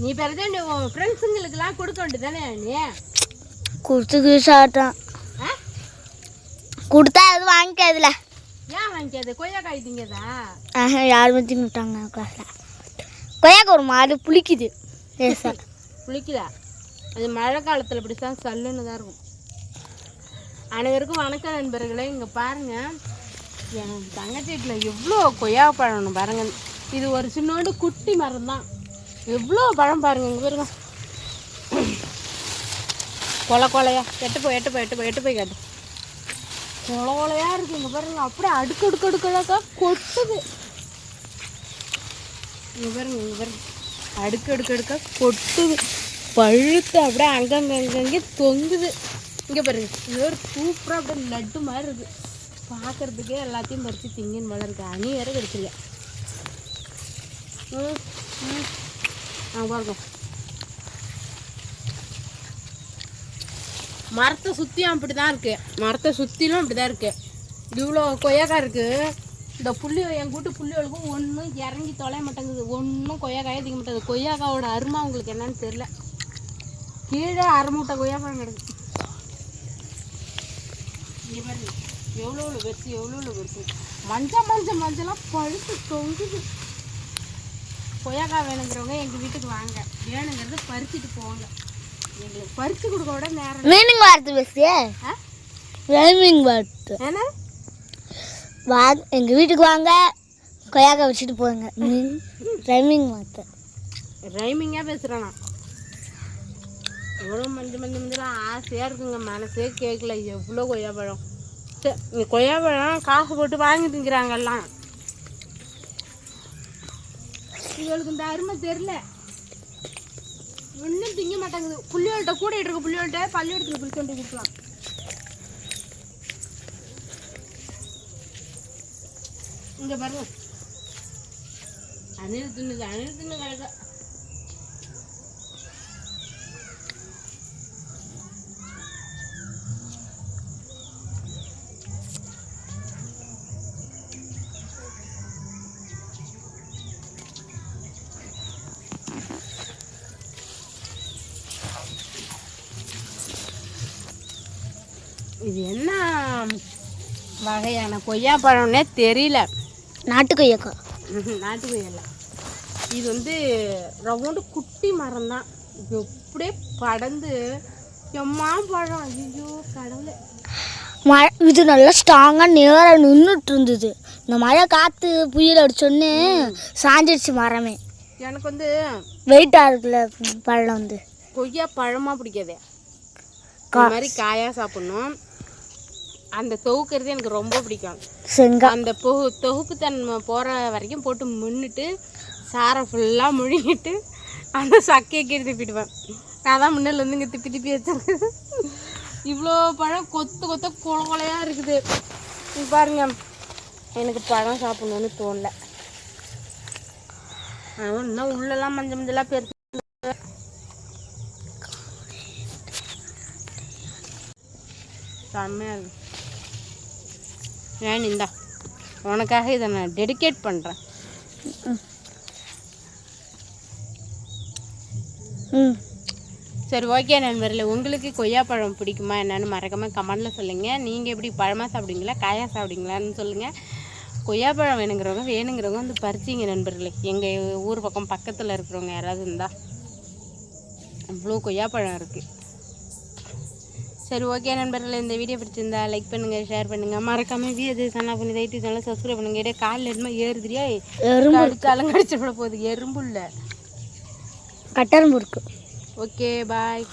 நீ பிறகு உன் ஃப்ரெண்ட்ஸுங்களுக்கெல்லாம் கொடுக்க வேண்டியதானே நீ கொடுத்துக்கு சாப்பிட்டான் கொடுத்தா எதுவும் வாங்கிக்காதுல ஏன் வாங்கிக்காது கொய்யாக்காய் திங்கதா யாருமே திங்க விட்டாங்க கிளாஸில் கொய்யாக்காய் ஒரு மாதிரி புளிக்குது புளிக்குதா அது மழை காலத்தில் இப்படி தான் சல்லுன்னு தான் இருக்கும். அனைவருக்கும் வணக்கம் நண்பர்களே. இங்கே பாருங்கள் என் தங்கச்சி வீட்டில் எவ்வளோ கொய்யா பழம் பாருங்கள். இது ஒரு சின்னோண்டு குட்டி மரம் தான். எவ்வளோ பழம் பாருங்கள். இங்கே பாருங்க கொலை கொலையா எட்டு போய் காட்டு கொலை கொலையாக இருக்குது. இங்கே பாருங்க அப்படியே அடுக்கடுக்கா கொட்டுது. இங்கே பாருங்க அடுக்கடுக்கா கொட்டுது. பழுத்து அப்படியே அங்கங்கே தொங்குது. இங்கே பாருங்க இது ஒரு சூப்பராக அப்படியே லட்டு மாதிரி இருக்குது. பார்க்குறதுக்கே எல்லாத்தையும் பறித்து திங்கின்னு போல இருக்குது. அணி வேற கிடைச்சிருக்க. பாருங்க மரத்தை சுற்றியும் அப்படி தான் இருக்குது. மரத்தை சுற்றிலும் அப்படி தான் இருக்குது. இவ்வளோ கொய்யாக்காய் இருக்குது. இந்த புள்ளி என் கூட்டு புள்ளிகளுக்கும் ஒன்றும் இறங்கி தொலைய மாட்டேங்குது. ஒன்றும் கொய்யாக்காயே திங்க மாட்டேங்குது. கொய்யாக்காவோட அருமை அவங்களுக்கு என்னன்னு தெரில. கீழே அரை மூட்டை கொய்யாப்பழம் கிடக்கு. இங்கே பாருங்க எவ்வளோ பெருசு மஞ்சளாக பழுத்து தொங்குது. கொய்யாக்காய் வேணுங்கிறவங்க எங்கள் வீட்டுக்கு வாங்க. வேணுங்கிறது பறிச்சுட்டு போவாங்க. எங்களுக்கு பறித்து கொடுக்க விட நேரம் மீனிங் வார்த்தை பேசியே ஏன்னா எங்கள் வீட்டுக்கு வாங்க கொய்யாக்காய் வச்சுட்டு போங்க. ரைமிங் வார்த்தை ரைமிங்காக பேசுகிறேண்ணா. எவ்வளோ மஞ்சளாக ஆசையாக இருக்குங்க. மனசே கேட்கல. எவ்வளோ கொய்யாப்பழம். சரி இங்கே கொய்யாப்பழம் காசு போட்டு வாங்கி திங்கிறாங்க எல்லாம். இவளுக்கு இந்த அருமை தெரில. ஒன்றும் திங்க மாட்டேங்குது. புள்ளியோல்கிட்ட கூட இருக்கு. புள்ளியோல்கிட்ட பள்ளியோடத்தில் புளிச்சு கொண்டு கொடுக்கலாம். இங்கே பாருங்க அணில் தின்னு கிடக்க. இது என்ன வகையான கொய்யாப்பழம்னே தெரியல. நாட்டு கொய்யாக்காய். நாட்டு கொய்யால இது வந்து ரவுண்டு குட்டி மரம் தான். எப்படியே படந்து எம்மா பழம். ஐயோ கடவுளே. இது நல்லா ஸ்ட்ராங்காக நேராக நின்றுட்டு இருந்தது. இந்த மழை காற்று புயல் அடிச்சோன்னு சாஞ்சிடுச்சு மரமே. எனக்கு வந்து வெயிட்டாக இருக்குல்ல பழம் வந்து. கொய்யா பழமாக பிடிக்காதே. இந்த மாதிரி காயாக சாப்பிட்ணும். அந்த தொகுக்கிறது எனக்கு ரொம்ப பிடிக்கும். அந்த தொகுப்பு தன்மை போகிற வரைக்கும் போட்டு முன்னிட்டு சாரை ஃபுல்லாக முழுங்கிட்டு அந்த சக்கையை கீழே திப்பிடுவேன். நான் தான் முன்னில் வந்து இங்கே திப்பி வச்சிருக்கேன். இவ்வளோ பழம் கொத்த கொலையாக இருக்குது. இது பாருங்க எனக்கு பழம் சாப்பிட்ணுன்னு தோணல. ஆனால் இன்னும் உள்ளெல்லாம் மஞ்சளாக பெருசு செம்மையாக இருக்கு. ஏன் இந்தா உனக்காக இதை நான் டெடிகேட் பண்ணுறேன். சரி ஓகே நண்பர்களே. உங்களுக்கு கொய்யாப்பழம் பிடிக்குமா என்னன்னு மறக்காமல் கமெண்டில் சொல்லுங்கள். நீங்கள் எப்படி பழமாக சாப்பிடுவீங்களா காயாக சாப்பிடுவீங்களான்னு சொல்லுங்கள். கொய்யாப்பழம் வேணுங்கிறவங்க வந்து பறிச்சிங்க நண்பர்களே. எங்கள் ஊர் பக்கம் பக்கத்தில் இருக்கிறவங்க யாராவது இருந்தால். அவ்வளோ கொய்யாப்பழம் இருக்குது. சரி ஓகே நண்பர்களே. இந்த வீடியோ பிடிச்சிருந்தா லைக் பண்ணுங்கள், ஷேர் பண்ணுங்கள். மறக்காமல் வீடியோ சன்னா பண்ணி தைட்டி சேனல் சப்ஸ்கிரைப் பண்ணுங்கள். காலில் எதுவுமே ஏறுதுரியா அடிச்சாலும் கடிச்சு விட போகுது. எறும்பு இல்லை கட்டெரும்பு இருக்குது. Okay bye.